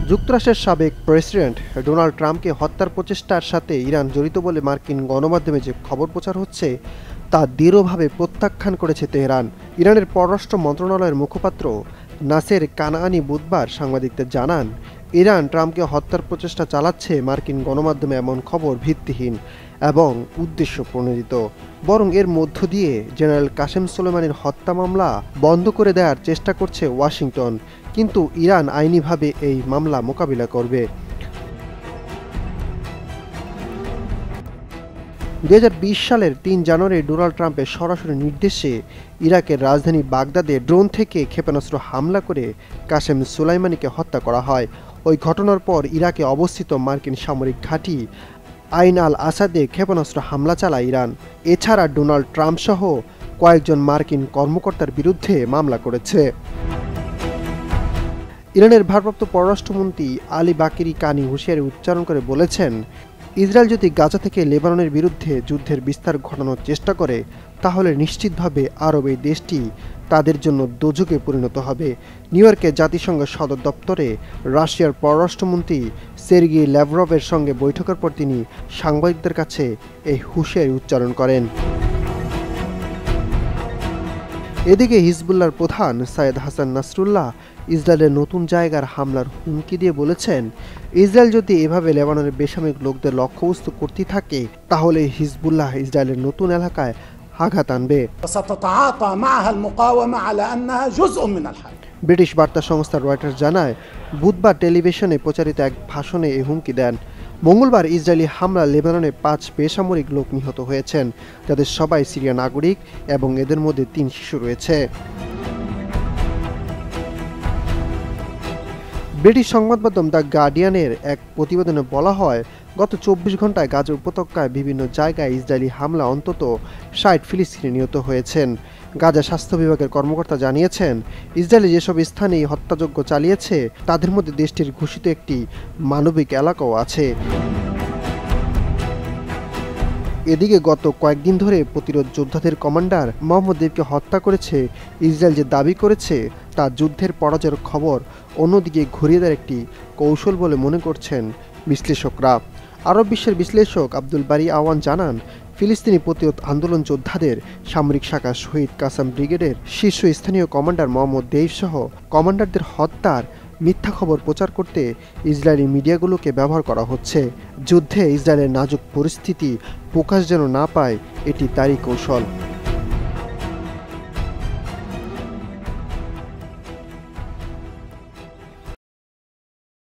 যুক্তরাষ্ট্রের সাবেক president Donald ট্রাম্পকে হত্যার প্রচেষ্টার সাথে ইরান জড়িত বলে মার্কিন গণমাধ্যমে যে খবর প্রচার হচ্ছে তা দৃঢ়ভাবে প্রত্যাখ্যান করেছে তেহরান। ইরানের পররাষ্ট্র মন্ত্রণালয়ের মুখপাত্র নাসের কানাআনি বুধবার সাংবাদিকদের জানান, ইরান ট্রাম্পকে হত্যার প্রচেষ্টা চালাচ্ছে। মার্কিন গণমাধ্যমে এমন খবর ভিত্তিহীন এবং উদ্দেশ্য প্রণোদিত। বরং এর মধ্য দিয়ে জেনারেল কাসেম সোলেমানির হত্যা মামলা বন্ধ করে দেওয়ার চেষ্টা করছে ওয়াশিংটন। কিন্তু ইরান আইনিভাবে এই মামলা মোকাবিলা করবে। 2020 সালের 3 জানুয়ারি ডোনাল্ড ট্রাম্পের সরাসরি নির্দেশে ইরাকের রাজধানী বাগদাদে ড্রোন থেকে ক্ষেপণাস্ত্র হামলা করে কাসেম সোলাইমানিকে হত্যা করা হয়। ওই ঘটনার পর ইরাকে অবস্থিত মার্কিন সামরিক ঘাঁটি আইন আল আসাদে ক্ষেপণাস্ত্র হামলা চালায় ইরান। এছাড়া ডোনাল্ড ট্রাম্প সহ কয়েকজন মার্কিন কর্মকর্তার বিরুদ্ধে মামলা করেছে। ইরানের ভারপ্রাপ্ত পররাষ্ট্রমন্ত্রী আলী বাকেরি কানি হুঁশিয়ারি উচ্চারণ করে বলেছেন, ইসরায়েল যদি গাজা থেকে লেবাননের বিরুদ্ধে যুদ্ধের বিস্তার ঘটানোর চেষ্টা করে তাহলে নিশ্চিতভাবে আরব এই দেশটি তাদের জন্য দোজকে পরিণত হবে। নিউ ইয়র্কে জাতিসংঘ সদর দপ্তরে রাশিয়ার পররাষ্ট্রমন্ত্রী সের্গি ল্যাভরভের সঙ্গে বৈঠকের পর তিনি সাংবাদিকদের কাছে এই হুঁশিয়ারি উচ্চারণ করেন। এদিকে হিজবুল্লাহর প্রধান সাইয়েদ হাসান নাসরুল্লাহ ইসরায়েলের নতুন জায়গার হামলার হুমকি দিয়ে বলেছেন, ইসরায়েল যদি এভাবে লেবাননের বেসামরিক লোকদের লক্ষ্যবস্তু করতে থাকে তাহলে হিজবুল্লাহ ইসরায়েলের নতুন এলাকায় আঘাত আনবে। ব্রিটিশ বার্তা সংস্থা রয়টার্স জানায়, বুধবার টেলিভিশনে প্রচারিত এক ভাষণে এই হুমকি দেন। মঙ্গলবার ইসরায়েলি হামলা লেবাননে 5 বেসামরিক লোক নিহত হয়েছেন, যাদের সবাই সিরিয়া নাগরিক এবং এদের মধ্যে 3 শিশু রয়েছে। ব্রিটিশ সংবাদমাধ্যম দ্য গার্ডিয়ানের এক প্রতিবেদনে বলা হয়, গত 24 ঘন্টায় গাজা উপত্যকায় বিভিন্ন জায়গায় ইসরায়েলি হামলা অন্তত 60 ফিলিস্তিনি নিহত হয়েছেন। গাজা স্বাস্থ্য বিভাগের কর্মকর্তা জানিয়েছেন, ইসরায়েলি যেসব স্থানে হত্যাযজ্ঞ চালিয়েছে তাদের মধ্যে দেশটির ঘোষিত একটি মানবিক এলাকাও আছে। এদিকে গত কয়েকদিন ধরে প্রতিরোধ যোদ্ধাদের কমান্ডার মোহাম্মদ দেবকে হত্যা করেছে ইসরায়েল যে দাবি করেছে তা যুদ্ধের পরাজয়ের খবর অন্যদিকে ঘুরিয়ে দেওয়ার একটি কৌশল বলে মনে করছেন বিশ্লেষকরা। আরব বিশ্বের বিশ্লেষক আব্দুল বারি আওয়ান জানান, ফিলিস্তিনি প্রতিরোধ আন্দোলন যোদ্ধাদের সামরিক শাখা শহীদ কাসাম ব্রিগেডের শীর্ষস্থানীয় কমান্ডার মোহাম্মদ দেইফ সহ কমান্ডারদের হত্যার মিথ্যা খবর প্রচার করতে ইসরায়েলি মিডিয়াগুলোকে ব্যবহার করা হচ্ছে। যুদ্ধে ইসরায়েলের নাজুক পরিস্থিতি প্রকাশ যেন না পায়, এটি তারই কৌশল।